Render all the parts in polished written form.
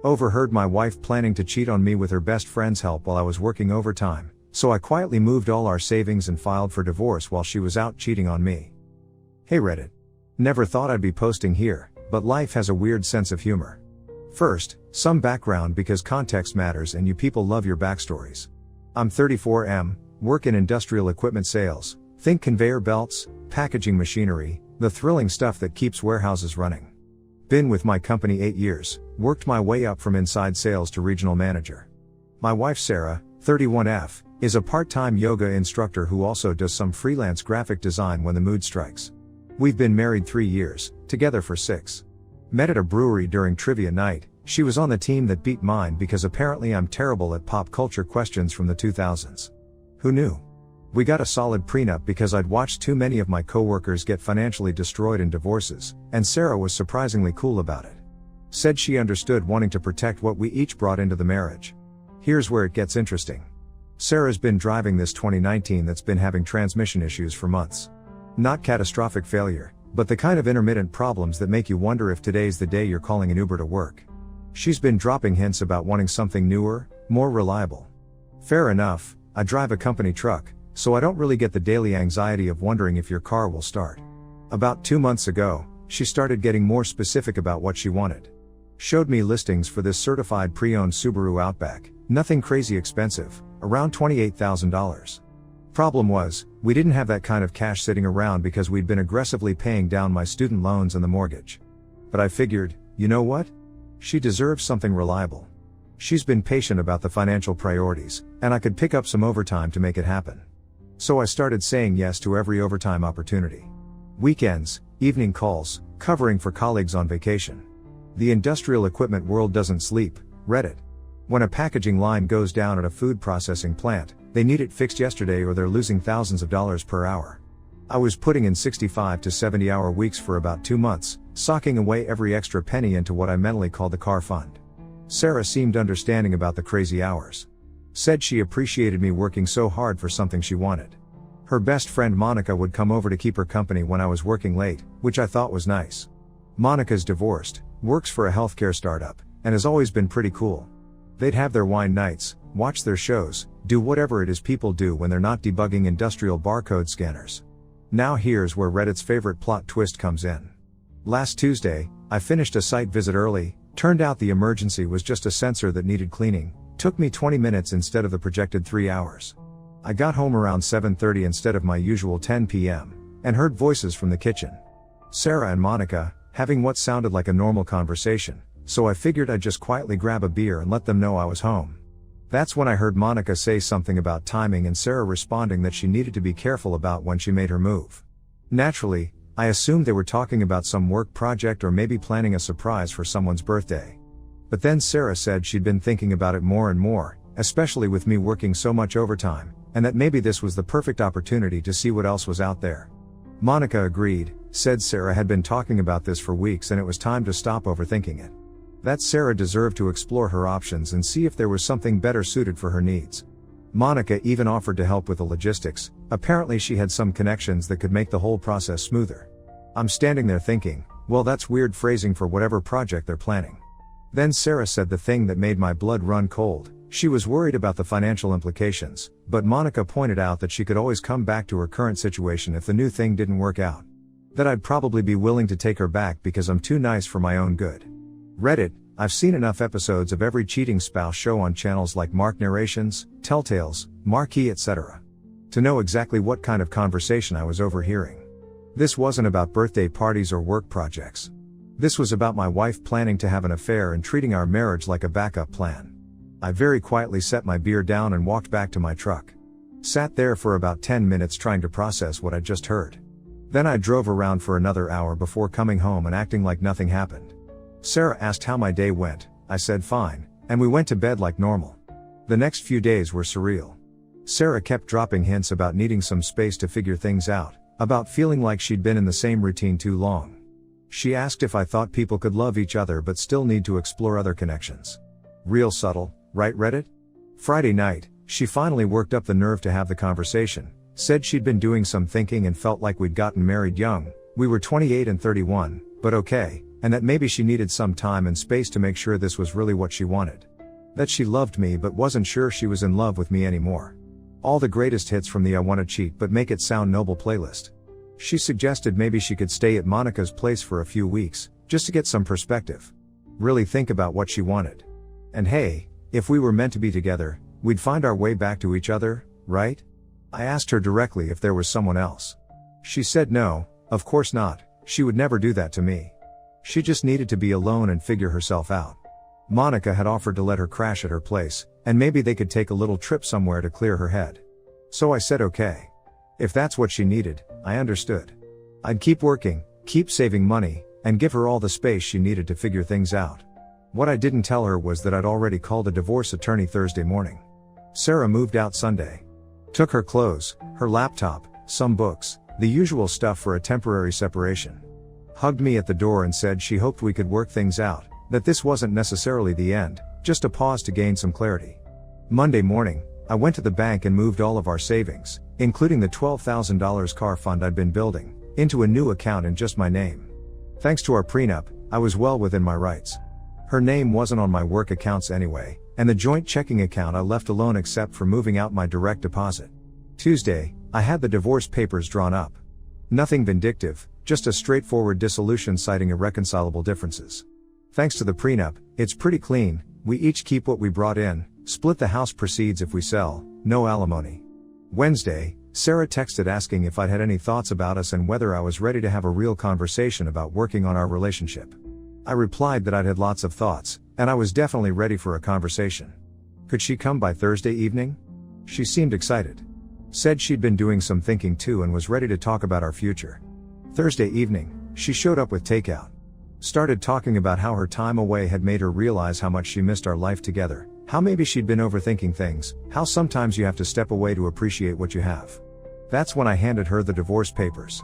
Overheard my wife planning to cheat on me with her best friend's help while I was working overtime, so I quietly moved all our savings and filed for divorce while she was out cheating on me. Hey Reddit. Never thought I'd be posting here, but life has a weird sense of humor. First, some background because context matters and you people love your backstories. I'm 34M, work in industrial equipment sales, think conveyor belts, packaging machinery, the thrilling stuff that keeps warehouses running. Been with my company 8 years, worked my way up from inside sales to regional manager. My wife Sarah, 31F, is a part-time yoga instructor who also does some freelance graphic design when the mood strikes. We've been married 3 years, together for 6. Met at a brewery during trivia night. She was on the team that beat mine because apparently I'm terrible at pop culture questions from the 2000s. Who knew? We got a solid prenup because I'd watched too many of my coworkers get financially destroyed in divorces, and Sarah was surprisingly cool about it. Said she understood wanting to protect what we each brought into the marriage. Here's where it gets interesting. Sarah's been driving this 2019 that's been having transmission issues for months. Not catastrophic failure, but the kind of intermittent problems that make you wonder if today's the day you're calling an Uber to work. She's been dropping hints about wanting something newer, more reliable. Fair enough, I drive a company truck, so I don't really get the daily anxiety of wondering if your car will start. About 2 months ago, she started getting more specific about what she wanted. Showed me listings for this certified pre-owned Subaru Outback, nothing crazy expensive, around $28,000. Problem was, we didn't have that kind of cash sitting around because we'd been aggressively paying down my student loans and the mortgage. But I figured, you know what? She deserves something reliable. She's been patient about the financial priorities, and I could pick up some overtime to make it happen. So I started saying yes to every overtime opportunity. Weekends, evening calls, covering for colleagues on vacation. The industrial equipment world doesn't sleep, Reddit. When a packaging line goes down at a food processing plant, they need it fixed yesterday or they're losing thousands of dollars per hour. I was putting in 65 to 70-hour weeks for about 2 months, socking away every extra penny into what I mentally called the car fund. Sarah seemed understanding about the crazy hours. Said she appreciated me working so hard for something she wanted. Her best friend Monica would come over to keep her company when I was working late, which I thought was nice. Monica's divorced, works for a healthcare startup, and has always been pretty cool. They'd have their wine nights, watch their shows, do whatever it is people do when they're not debugging industrial barcode scanners. Now here's where Reddit's favorite plot twist comes in. Last Tuesday, I finished a site visit early, turned out the emergency was just a sensor that needed cleaning, took me 20 minutes instead of the projected 3 hours. I got home around 7:30 instead of my usual 10 p.m., and heard voices from the kitchen. Sarah and Monica, having what sounded like a normal conversation, so I figured I'd just quietly grab a beer and let them know I was home. That's when I heard Monica say something about timing and Sarah responding that she needed to be careful about when she made her move. Naturally, I assumed they were talking about some work project or maybe planning a surprise for someone's birthday. But then Sarah said she'd been thinking about it more and more, especially with me working so much overtime, and that maybe this was the perfect opportunity to see what else was out there. Monica agreed, said Sarah had been talking about this for weeks and it was time to stop overthinking it. That Sarah deserved to explore her options and see if there was something better suited for her needs. Monica even offered to help with the logistics, apparently she had some connections that could make the whole process smoother. I'm standing there thinking, well that's weird phrasing for whatever project they're planning. Then Sarah said the thing that made my blood run cold. She was worried about the financial implications, but Monica pointed out that she could always come back to her current situation if the new thing didn't work out. That I'd probably be willing to take her back because I'm too nice for my own good. Reddit, I've seen enough episodes of every cheating spouse show on channels like Mark Narrations, Telltales, Marquee etc. to know exactly what kind of conversation I was overhearing. This wasn't about birthday parties or work projects. This was about my wife planning to have an affair and treating our marriage like a backup plan. I very quietly set my beer down and walked back to my truck. Sat there for about 10 minutes trying to process what I'd just heard. Then I drove around for another hour before coming home and acting like nothing happened. Sarah asked how my day went, I said fine, and we went to bed like normal. The next few days were surreal. Sarah kept dropping hints about needing some space to figure things out, about feeling like she'd been in the same routine too long. She asked if I thought people could love each other but still need to explore other connections. Real subtle, right Reddit? Friday night, she finally worked up the nerve to have the conversation, said she'd been doing some thinking and felt like we'd gotten married young, we were 28 and 31, but okay, and that maybe she needed some time and space to make sure this was really what she wanted. That she loved me but wasn't sure she was in love with me anymore. All the greatest hits from the I Wanna Cheat But Make It Sound Noble playlist. She suggested maybe she could stay at Monica's place for a few weeks, just to get some perspective. Really think about what she wanted. And hey, if we were meant to be together, we'd find our way back to each other, right? I asked her directly if there was someone else. She said no, of course not, she would never do that to me. She just needed to be alone and figure herself out. Monica had offered to let her crash at her place, and maybe they could take a little trip somewhere to clear her head. So I said okay. If that's what she needed, I understood. I'd keep working, keep saving money, and give her all the space she needed to figure things out. What I didn't tell her was that I'd already called a divorce attorney Thursday morning. Sarah moved out Sunday. Took her clothes, her laptop, some books, the usual stuff for a temporary separation. Hugged me at the door and said she hoped we could work things out, that this wasn't necessarily the end, just a pause to gain some clarity. Monday morning, I went to the bank and moved all of our savings, including the $12,000 car fund I'd been building, into a new account in just my name. Thanks to our prenup, I was well within my rights. Her name wasn't on my work accounts anyway, and the joint checking account I left alone except for moving out my direct deposit. Tuesday, I had the divorce papers drawn up. Nothing vindictive, just a straightforward dissolution citing irreconcilable differences. Thanks to the prenup, it's pretty clean, we each keep what we brought in, split the house proceeds if we sell, no alimony. Wednesday, Sarah texted asking if I'd had any thoughts about us and whether I was ready to have a real conversation about working on our relationship. I replied that I'd had lots of thoughts, and I was definitely ready for a conversation. Could she come by Thursday evening? She seemed excited. Said she'd been doing some thinking too and was ready to talk about our future. Thursday evening, she showed up with takeout. Started talking about how her time away had made her realize how much she missed our life together, how maybe she'd been overthinking things, how sometimes you have to step away to appreciate what you have. That's when I handed her the divorce papers.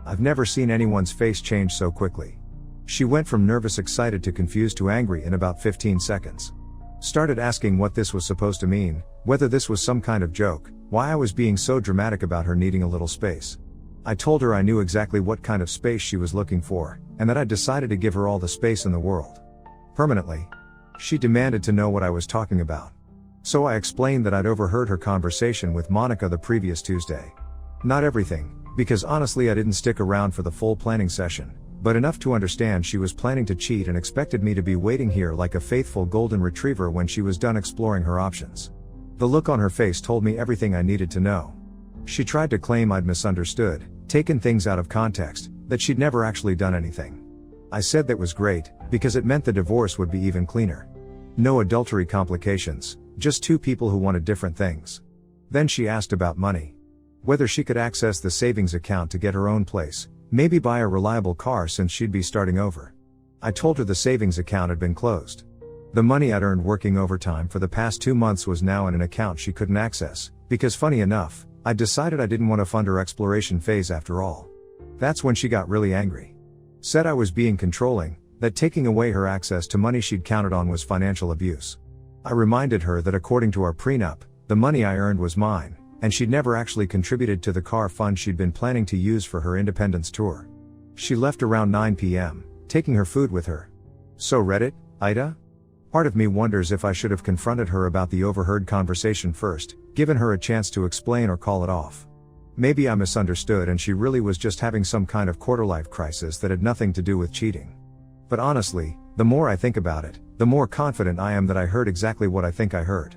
I've never seen anyone's face change so quickly. She went from nervous excited to confused to angry in about 15 seconds. Started asking what this was supposed to mean, whether this was some kind of joke, why I was being so dramatic about her needing a little space. I told her I knew exactly what kind of space she was looking for, and that I'd decided to give her all the space in the world. Permanently. She demanded to know what I was talking about. So I explained that I'd overheard her conversation with Monica the previous Tuesday. Not everything, because honestly I didn't stick around for the full planning session, but enough to understand she was planning to cheat and expected me to be waiting here like a faithful golden retriever when she was done exploring her options. The look on her face told me everything I needed to know. She tried to claim I'd misunderstood, taken things out of context, that she'd never actually done anything. I said that was great, because it meant the divorce would be even cleaner. No adultery complications, just two people who wanted different things. Then she asked about money. Whether she could access the savings account to get her own place, maybe buy a reliable car since she'd be starting over. I told her the savings account had been closed. The money I'd earned working overtime for the past 2 months was now in an account she couldn't access, because funny enough, I'd decided I didn't want to fund her exploration phase after all. That's when she got really angry. Said I was being controlling, that taking away her access to money she'd counted on was financial abuse. I reminded her that according to our prenup, the money I earned was mine, and she'd never actually contributed to the car fund she'd been planning to use for her independence tour. She left around 9 p.m., taking her food with her. So Reddit, Ida? Part of me wonders if I should have confronted her about the overheard conversation first, given her a chance to explain or call it off. Maybe I misunderstood and she really was just having some kind of quarter-life crisis that had nothing to do with cheating. But honestly, the more I think about it, the more confident I am that I heard exactly what I think I heard.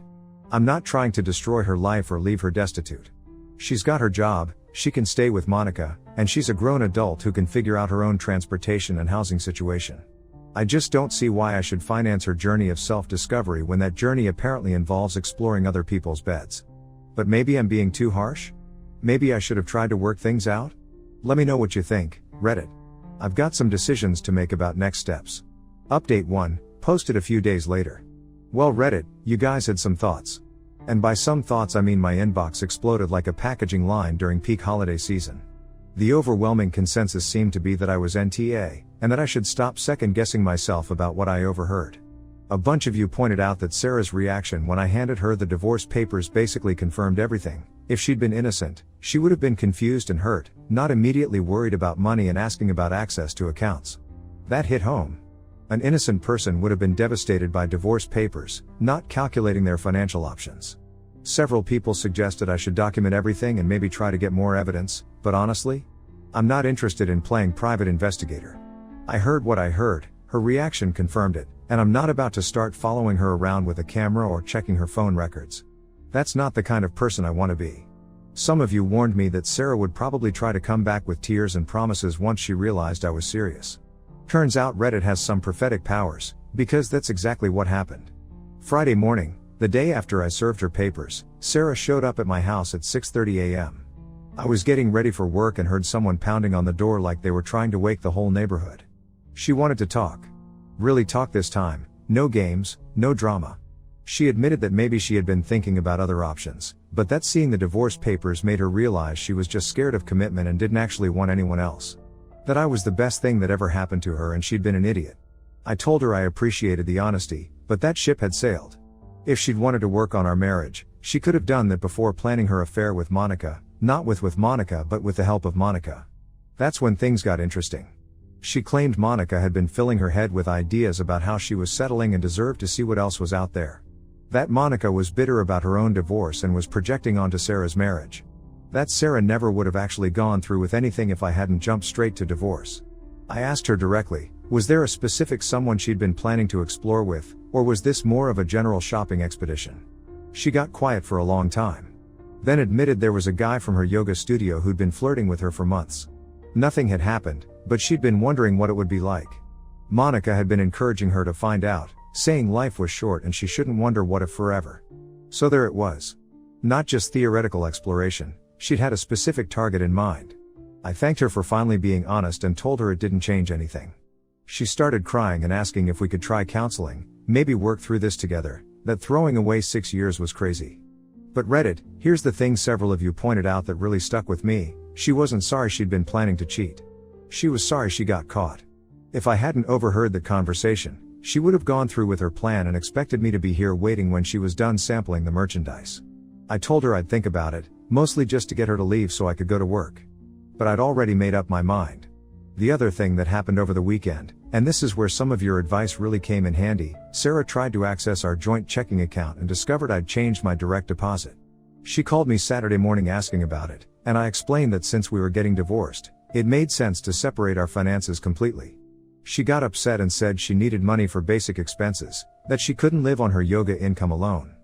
I'm not trying to destroy her life or leave her destitute. She's got her job, she can stay with Monica, and she's a grown adult who can figure out her own transportation and housing situation. I just don't see why I should finance her journey of self-discovery when that journey apparently involves exploring other people's beds. But maybe I'm being too harsh? Maybe I should have tried to work things out? Let me know what you think, Reddit. I've got some decisions to make about next steps. Update 1, posted a few days later. Well Reddit, you guys had some thoughts. And by some thoughts I mean my inbox exploded like a packaging line during peak holiday season. The overwhelming consensus seemed to be that I was NTA, and that I should stop second-guessing myself about what I overheard. A bunch of you pointed out that Sarah's reaction when I handed her the divorce papers basically confirmed everything. If she'd been innocent, she would have been confused and hurt, not immediately worried about money and asking about access to accounts. That hit home. An innocent person would have been devastated by divorce papers, not calculating their financial options. Several people suggested I should document everything and maybe try to get more evidence, but honestly, I'm not interested in playing private investigator. I heard what I heard, her reaction confirmed it, and I'm not about to start following her around with a camera or checking her phone records. That's not the kind of person I want to be. Some of you warned me that Sarah would probably try to come back with tears and promises once she realized I was serious. Turns out Reddit has some prophetic powers, because that's exactly what happened. Friday morning, the day after I served her papers, Sarah showed up at my house at 6:30 a.m. I was getting ready for work and heard someone pounding on the door like they were trying to wake the whole neighborhood. She wanted to talk. Really talk this time, no games, no drama. She admitted that maybe she had been thinking about other options, but that seeing the divorce papers made her realize she was just scared of commitment and didn't actually want anyone else. That I was the best thing that ever happened to her and she'd been an idiot. I told her I appreciated the honesty, but that ship had sailed. If she'd wanted to work on our marriage, she could have done that before planning her affair with Monica, not with Monica but with the help of Monica. That's when things got interesting. She claimed Monica had been filling her head with ideas about how she was settling and deserved to see what else was out there. That Monica was bitter about her own divorce and was projecting onto Sarah's marriage. That Sarah never would have actually gone through with anything if I hadn't jumped straight to divorce. I asked her directly, was there a specific someone she'd been planning to explore with, or was this more of a general shopping expedition? She got quiet for a long time. Then admitted there was a guy from her yoga studio who'd been flirting with her for months. Nothing had happened, but she'd been wondering what it would be like. Monica had been encouraging her to find out, saying life was short and she shouldn't wonder what if forever. So there it was. Not just theoretical exploration. She'd had a specific target in mind. I thanked her for finally being honest and told her it didn't change anything. She started crying and asking if we could try counseling, maybe work through this together, that throwing away 6 years was crazy. But Reddit, here's the thing several of you pointed out that really stuck with me, she wasn't sorry she'd been planning to cheat. She was sorry she got caught. If I hadn't overheard the conversation, she would have gone through with her plan and expected me to be here waiting when she was done sampling the merchandise. I told her I'd think about it, mostly just to get her to leave so I could go to work. But I'd already made up my mind. The other thing that happened over the weekend, and this is where some of your advice really came in handy, Sarah tried to access our joint checking account and discovered I'd changed my direct deposit. She called me Saturday morning asking about it, and I explained that since we were getting divorced, it made sense to separate our finances completely. She got upset and said she needed money for basic expenses, that she couldn't live on her yoga income alone.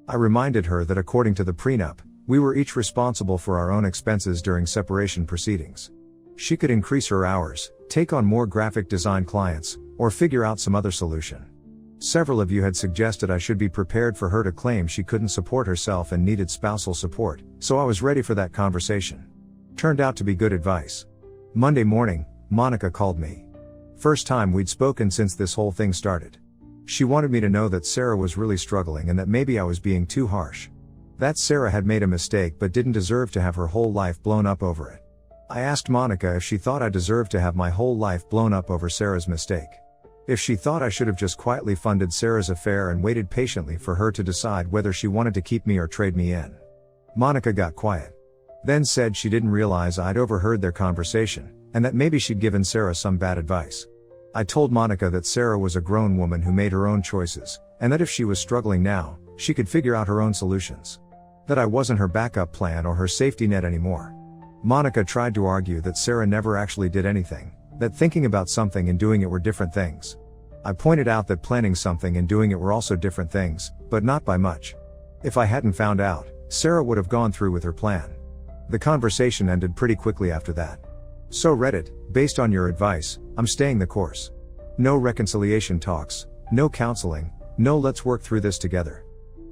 I reminded her that according to the prenup, we were each responsible for our own expenses during separation proceedings. She could increase her hours, take on more graphic design clients, or figure out some other solution. Several of you had suggested I should be prepared for her to claim she couldn't support herself and needed spousal support, so I was ready for that conversation. Turned out to be good advice. Monday morning, Monica called me. First time we'd spoken since this whole thing started. She wanted me to know that Sarah was really struggling and that maybe I was being too harsh. That Sarah had made a mistake but didn't deserve to have her whole life blown up over it. I asked Monica if she thought I deserved to have my whole life blown up over Sarah's mistake. If she thought I should have just quietly funded Sarah's affair and waited patiently for her to decide whether she wanted to keep me or trade me in. Monica got quiet. Then said she didn't realize I'd overheard their conversation, and that maybe she'd given Sarah some bad advice. I told Monica that Sarah was a grown woman who made her own choices, and that if she was struggling now, she could figure out her own solutions. That I wasn't her backup plan or her safety net anymore. Monica tried to argue that Sarah never actually did anything, that thinking about something and doing it were different things. I pointed out that planning something and doing it were also different things, but not by much. If I hadn't found out, Sarah would have gone through with her plan. The conversation ended pretty quickly after that. So Reddit, based on your advice, I'm staying the course. No reconciliation talks, no counseling, no let's work through this together.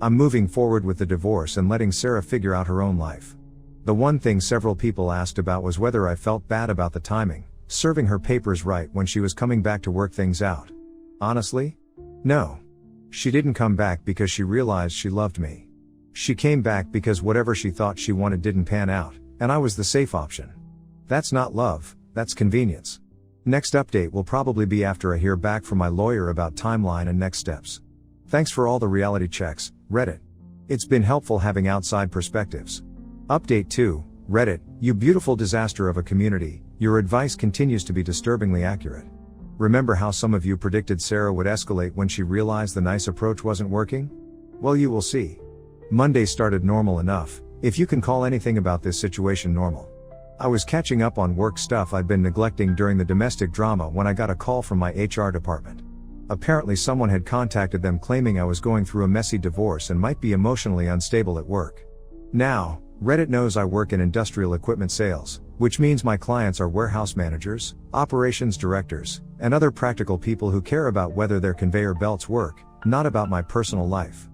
I'm moving forward with the divorce and letting Sarah figure out her own life. The one thing several people asked about was whether I felt bad about the timing, serving her papers right when she was coming back to work things out. Honestly? No. She didn't come back because she realized she loved me. She came back because whatever she thought she wanted didn't pan out, and I was the safe option. That's not love, that's convenience. Next update will probably be after I hear back from my lawyer about timeline and next steps. Thanks for all the reality checks, Reddit. It's been helpful having outside perspectives. Update 2, Reddit, you beautiful disaster of a community, your advice continues to be disturbingly accurate. Remember how some of you predicted Sarah would escalate when she realized the nice approach wasn't working? Well, you will see. Monday started normal enough, if you can call anything about this situation normal. I was catching up on work stuff I'd been neglecting during the domestic drama when I got a call from my HR department. Apparently someone had contacted them claiming I was going through a messy divorce and might be emotionally unstable at work. Now, Reddit knows I work in industrial equipment sales, which means my clients are warehouse managers, operations directors, and other practical people who care about whether their conveyor belts work, not about my personal life.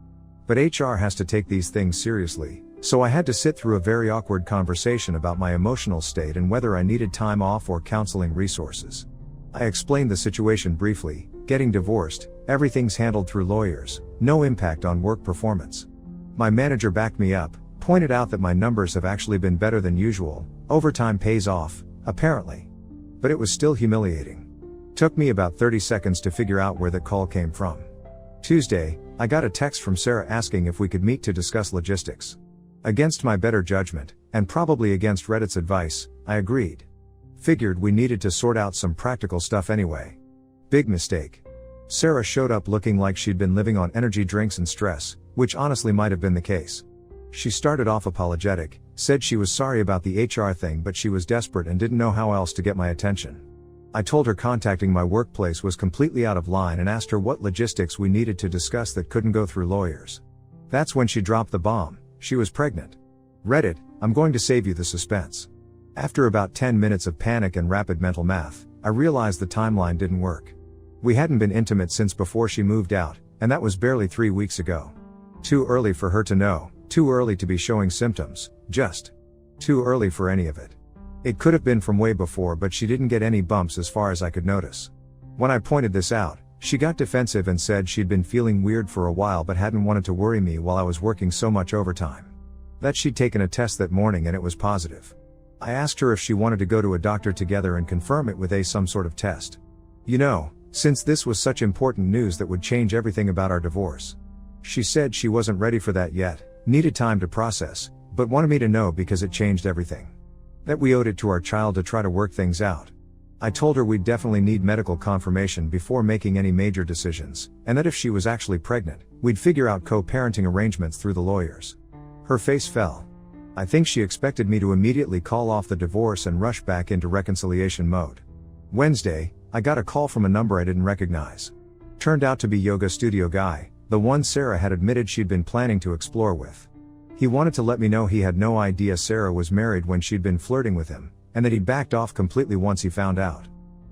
But HR has to take these things seriously, so I had to sit through a very awkward conversation about my emotional state and whether I needed time off or counseling resources. I explained the situation briefly: getting divorced, everything's handled through lawyers, no impact on work performance. My manager backed me up, pointed out that my numbers have actually been better than usual, overtime pays off, apparently. But it was still humiliating. Took me about 30 seconds to figure out where the call came from. Tuesday, I got a text from Sarah asking if we could meet to discuss logistics. Against my better judgment, and probably against Reddit's advice, I agreed. Figured we needed to sort out some practical stuff anyway. Big mistake. Sarah showed up looking like she'd been living on energy drinks and stress, which honestly might have been the case. She started off apologetic, said she was sorry about the HR thing but she was desperate and didn't know how else to get my attention. I told her contacting my workplace was completely out of line and asked her what logistics we needed to discuss that couldn't go through lawyers. That's when she dropped the bomb: she was pregnant. Reddit, I'm going to save you the suspense. After about 10 minutes of panic and rapid mental math, I realized the timeline didn't work. We hadn't been intimate since before she moved out, and that was barely 3 weeks ago. Too early for her to know, too early to be showing symptoms, just too early for any of it. It could have been from way before, but she didn't get any bumps as far as I could notice. When I pointed this out, she got defensive and said she'd been feeling weird for a while but hadn't wanted to worry me while I was working so much overtime. That she'd taken a test that morning and it was positive. I asked her if she wanted to go to a doctor together and confirm it with some sort of test. You know, since this was such important news that would change everything about our divorce. She said she wasn't ready for that yet, needed time to process, but wanted me to know because it changed everything. That we owed it to our child to try to work things out. I told her we'd definitely need medical confirmation before making any major decisions, and that if she was actually pregnant, we'd figure out co-parenting arrangements through the lawyers. Her face fell. I think she expected me to immediately call off the divorce and rush back into reconciliation mode. Wednesday, I got a call from a number I didn't recognize. Turned out to be yoga studio guy, the one Sarah had admitted she'd been planning to explore with. He wanted to let me know he had no idea Sarah was married when she'd been flirting with him, and that he'd backed off completely once he found out.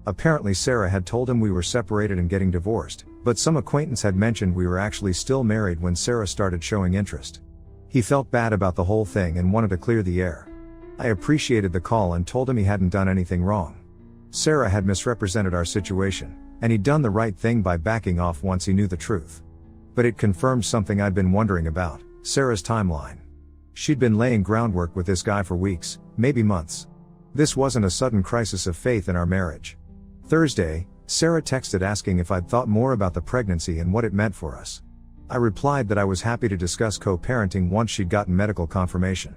Apparently Sarah had told him we were separated and getting divorced, but some acquaintance had mentioned we were actually still married when Sarah started showing interest. He felt bad about the whole thing and wanted to clear the air. I appreciated the call and told him he hadn't done anything wrong. Sarah had misrepresented our situation, and he'd done the right thing by backing off once he knew the truth. But it confirmed something I'd been wondering about: Sarah's timeline. She'd been laying groundwork with this guy for weeks, maybe months. This wasn't a sudden crisis of faith in our marriage. Thursday, Sarah texted asking if I'd thought more about the pregnancy and what it meant for us. I replied that I was happy to discuss co-parenting once she'd gotten medical confirmation.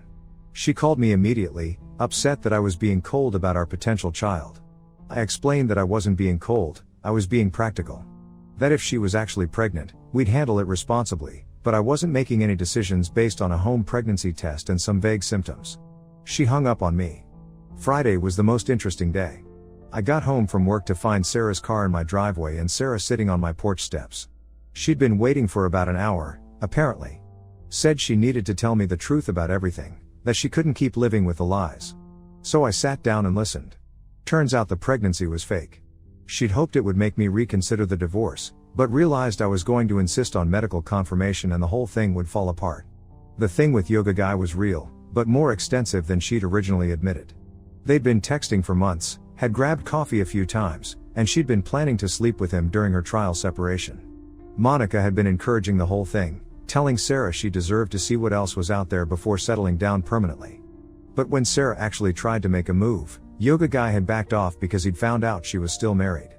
She called me immediately, upset that I was being cold about our potential child. I explained that I wasn't being cold, I was being practical. That if she was actually pregnant, we'd handle it responsibly, but I wasn't making any decisions based on a home pregnancy test and some vague symptoms. She hung up on me. Friday was the most interesting day. I got home from work to find Sarah's car in my driveway and Sarah sitting on my porch steps. She'd been waiting for about an hour, apparently. Said she needed to tell me the truth about everything, that she couldn't keep living with the lies. So I sat down and listened. Turns out the pregnancy was fake. She'd hoped it would make me reconsider the divorce, but realized I was going to insist on medical confirmation and the whole thing would fall apart. The thing with yoga guy was real, but more extensive than she'd originally admitted. They'd been texting for months, had grabbed coffee a few times, and she'd been planning to sleep with him during her trial separation. Monica had been encouraging the whole thing, telling Sarah she deserved to see what else was out there before settling down permanently. But when Sarah actually tried to make a move, yoga guy had backed off because he'd found out she was still married.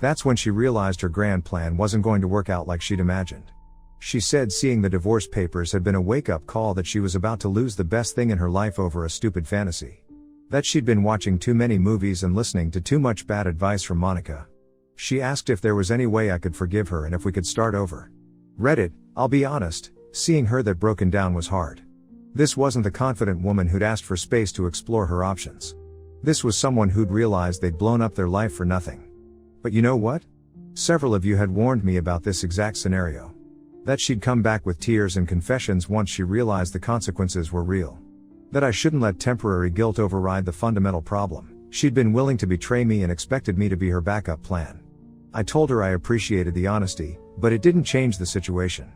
That's when she realized her grand plan wasn't going to work out like she'd imagined. She said seeing the divorce papers had been a wake-up call that she was about to lose the best thing in her life over a stupid fantasy. That she'd been watching too many movies and listening to too much bad advice from Monica. She asked if there was any way I could forgive her and if we could start over. Reddit, I'll be honest, seeing her that broken down was hard. This wasn't the confident woman who'd asked for space to explore her options. This was someone who'd realized they'd blown up their life for nothing. But you know what? Several of you had warned me about this exact scenario. That she'd come back with tears and confessions once she realized the consequences were real. That I shouldn't let temporary guilt override the fundamental problem. She'd been willing to betray me and expected me to be her backup plan. I told her I appreciated the honesty, but it didn't change the situation.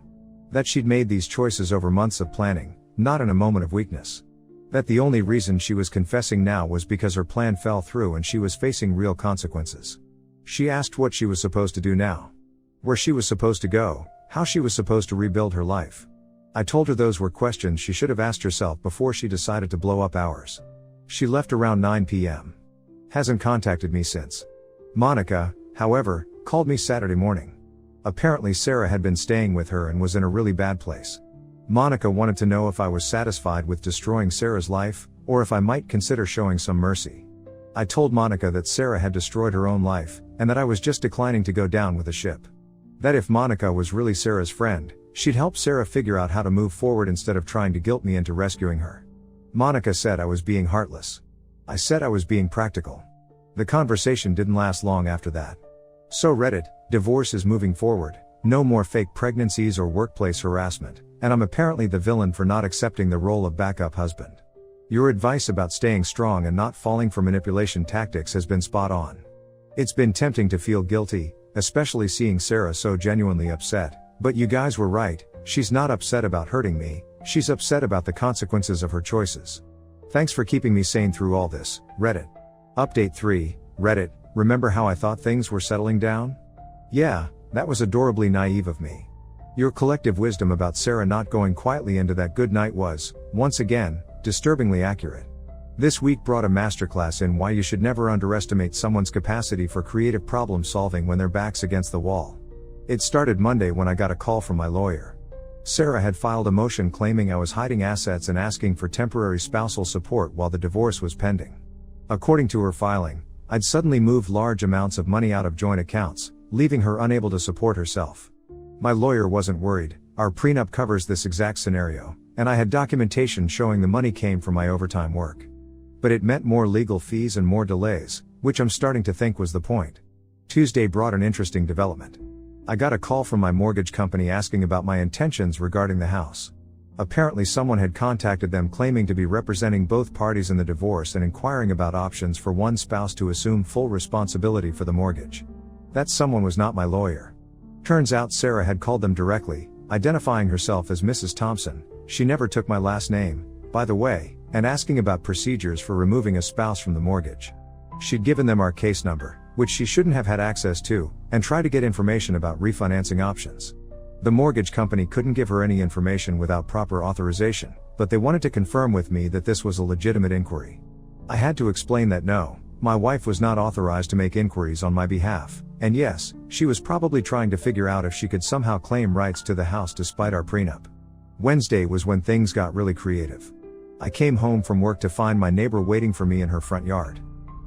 That she'd made these choices over months of planning, not in a moment of weakness. That the only reason she was confessing now was because her plan fell through and she was facing real consequences. She asked what she was supposed to do now. Where she was supposed to go, how she was supposed to rebuild her life. I told her those were questions she should have asked herself before she decided to blow up ours. She left around 9 p.m. Hasn't contacted me since. Monica, however, called me Saturday morning. Apparently Sarah had been staying with her and was in a really bad place. Monica wanted to know if I was satisfied with destroying Sarah's life, or if I might consider showing some mercy. I told Monica that Sarah had destroyed her own life, and that I was just declining to go down with the ship. That if Monica was really Sarah's friend, she'd help Sarah figure out how to move forward instead of trying to guilt me into rescuing her. Monica said I was being heartless. I said I was being practical. The conversation didn't last long after that. So Reddit, divorce is moving forward, no more fake pregnancies or workplace harassment, and I'm apparently the villain for not accepting the role of backup husband. Your advice about staying strong and not falling for manipulation tactics has been spot on. It's been tempting to feel guilty, especially seeing Sarah so genuinely upset, but you guys were right, she's not upset about hurting me, she's upset about the consequences of her choices. Thanks for keeping me sane through all this, Reddit. Update 3, Reddit, remember how I thought things were settling down? Yeah, that was adorably naive of me. Your collective wisdom about Sarah not going quietly into that good night was, once again, disturbingly accurate. This week brought a masterclass in why you should never underestimate someone's capacity for creative problem solving when their back's against the wall. It started Monday when I got a call from my lawyer. Sarah had filed a motion claiming I was hiding assets and asking for temporary spousal support while the divorce was pending. According to her filing, I'd suddenly moved large amounts of money out of joint accounts, leaving her unable to support herself. My lawyer wasn't worried, our prenup covers this exact scenario, and I had documentation showing the money came from my overtime work. But it meant more legal fees and more delays, which I'm starting to think was the point. Tuesday brought an interesting development. I got a call from my mortgage company asking about my intentions regarding the house. Apparently someone had contacted them claiming to be representing both parties in the divorce and inquiring about options for one spouse to assume full responsibility for the mortgage. That someone was not my lawyer. Turns out Sarah had called them directly, identifying herself as Mrs. Thompson, she never took my last name, by the way, and asking about procedures for removing a spouse from the mortgage. She'd given them our case number, which she shouldn't have had access to, and tried to get information about refinancing options. The mortgage company couldn't give her any information without proper authorization, but they wanted to confirm with me that this was a legitimate inquiry. I had to explain that no, my wife was not authorized to make inquiries on my behalf, and yes, she was probably trying to figure out if she could somehow claim rights to the house despite our prenup. Wednesday was when things got really creative. I came home from work to find my neighbor waiting for me in her front yard.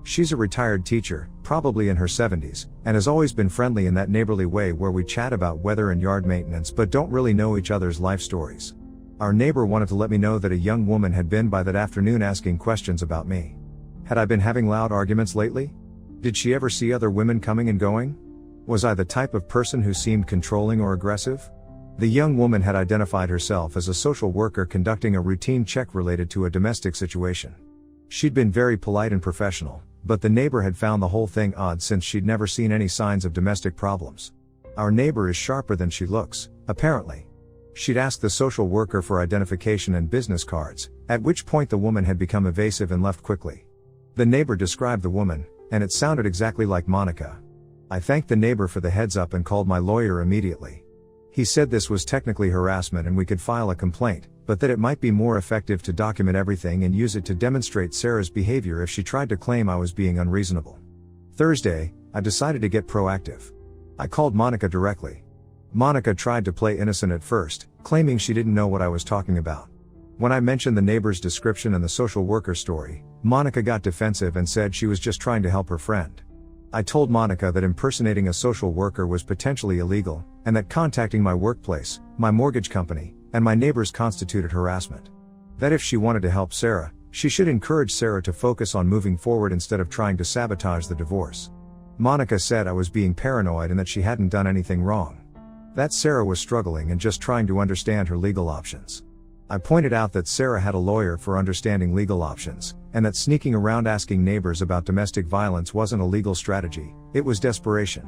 She's a retired teacher, probably in her 70s, and has always been friendly in that neighborly way where we chat about weather and yard maintenance but don't really know each other's life stories. Our neighbor wanted to let me know that a young woman had been by that afternoon asking questions about me. Had I been having loud arguments lately? Did she ever see other women coming and going? Was I the type of person who seemed controlling or aggressive? The young woman had identified herself as a social worker conducting a routine check related to a domestic situation. She'd been very polite and professional, but the neighbor had found the whole thing odd since she'd never seen any signs of domestic problems. Our neighbor is sharper than she looks, apparently. She'd asked the social worker for identification and business cards, at which point the woman had become evasive and left quickly. The neighbor described the woman, and it sounded exactly like Monica. I thanked the neighbor for the heads up and called my lawyer immediately. He said this was technically harassment and we could file a complaint, but that it might be more effective to document everything and use it to demonstrate Sarah's behavior if she tried to claim I was being unreasonable. Thursday, I decided to get proactive. I called Monica directly. Monica tried to play innocent at first, claiming she didn't know what I was talking about. When I mentioned the neighbor's description and the social worker story, Monica got defensive and said she was just trying to help her friend. I told Monica that impersonating a social worker was potentially illegal, and that contacting my workplace, my mortgage company, and my neighbors constituted harassment. That if she wanted to help Sarah, she should encourage Sarah to focus on moving forward instead of trying to sabotage the divorce. Monica said I was being paranoid and that she hadn't done anything wrong. That Sarah was struggling and just trying to understand her legal options. I pointed out that Sarah had a lawyer for understanding legal options, and that sneaking around asking neighbors about domestic violence wasn't a legal strategy, it was desperation.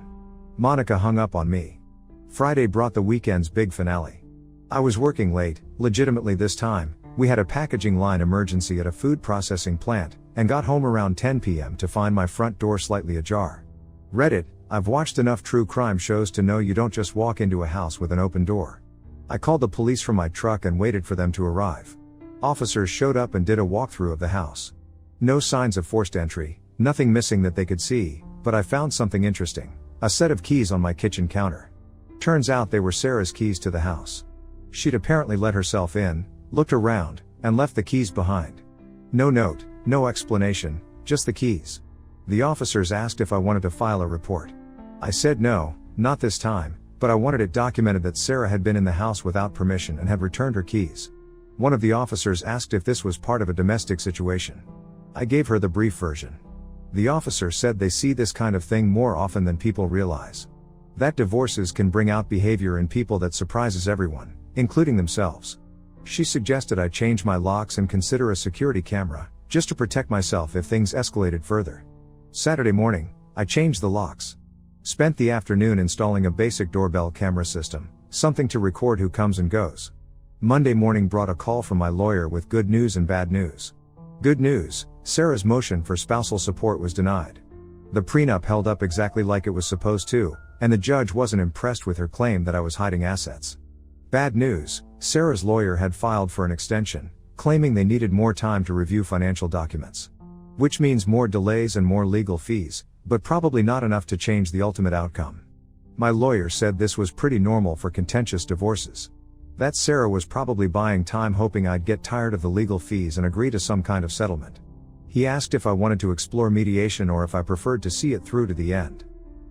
Monica hung up on me. Friday brought the weekend's big finale. I was working late, legitimately this time. We had a packaging line emergency at a food processing plant, and got home around 10 p.m. to find my front door slightly ajar. Reddit, I've watched enough true crime shows to know you don't just walk into a house with an open door. I called the police from my truck and waited for them to arrive. Officers showed up and did a walkthrough of the house. No signs of forced entry, nothing missing that they could see, but I found something interesting: a set of keys on my kitchen counter. Turns out they were Sarah's keys to the house. She'd apparently let herself in, looked around, and left the keys behind. No note, no explanation, just the keys. The officers asked if I wanted to file a report. I said no, not this time, but I wanted it documented that Sarah had been in the house without permission and had returned her keys. One of the officers asked if this was part of a domestic situation. I gave her the brief version. The officer said they see this kind of thing more often than people realize. That divorces can bring out behavior in people that surprises everyone, including themselves. She suggested I change my locks and consider a security camera, just to protect myself if things escalated further. Saturday morning, I changed the locks. Spent the afternoon installing a basic doorbell camera system, something to record who comes and goes. Monday morning brought a call from my lawyer with good news and bad news. Good news, Sarah's motion for spousal support was denied. The prenup held up exactly like it was supposed to, and the judge wasn't impressed with her claim that I was hiding assets. Bad news, Sarah's lawyer had filed for an extension, claiming they needed more time to review financial documents. Which means more delays and more legal fees, but probably not enough to change the ultimate outcome. My lawyer said this was pretty normal for contentious divorces. That Sarah was probably buying time hoping I'd get tired of the legal fees and agree to some kind of settlement. He asked if I wanted to explore mediation or if I preferred to see it through to the end.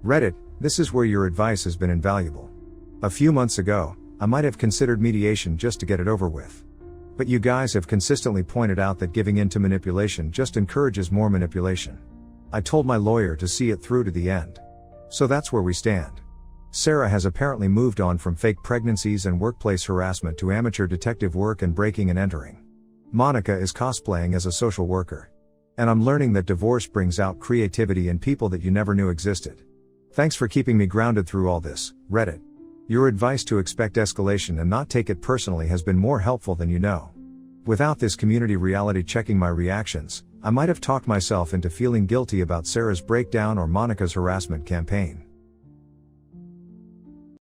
Reddit, this is where your advice has been invaluable. A few months ago, I might have considered mediation just to get it over with. But you guys have consistently pointed out that giving in to manipulation just encourages more manipulation. I told my lawyer to see it through to the end. So that's where we stand. Sarah has apparently moved on from fake pregnancies and workplace harassment to amateur detective work and breaking and entering. Monica is cosplaying as a social worker. And I'm learning that divorce brings out creativity in people that you never knew existed. Thanks for keeping me grounded through all this, Reddit. Your advice to expect escalation and not take it personally has been more helpful than you know. Without this community reality checking my reactions, I might have talked myself into feeling guilty about Sarah's breakdown or Monica's harassment campaign.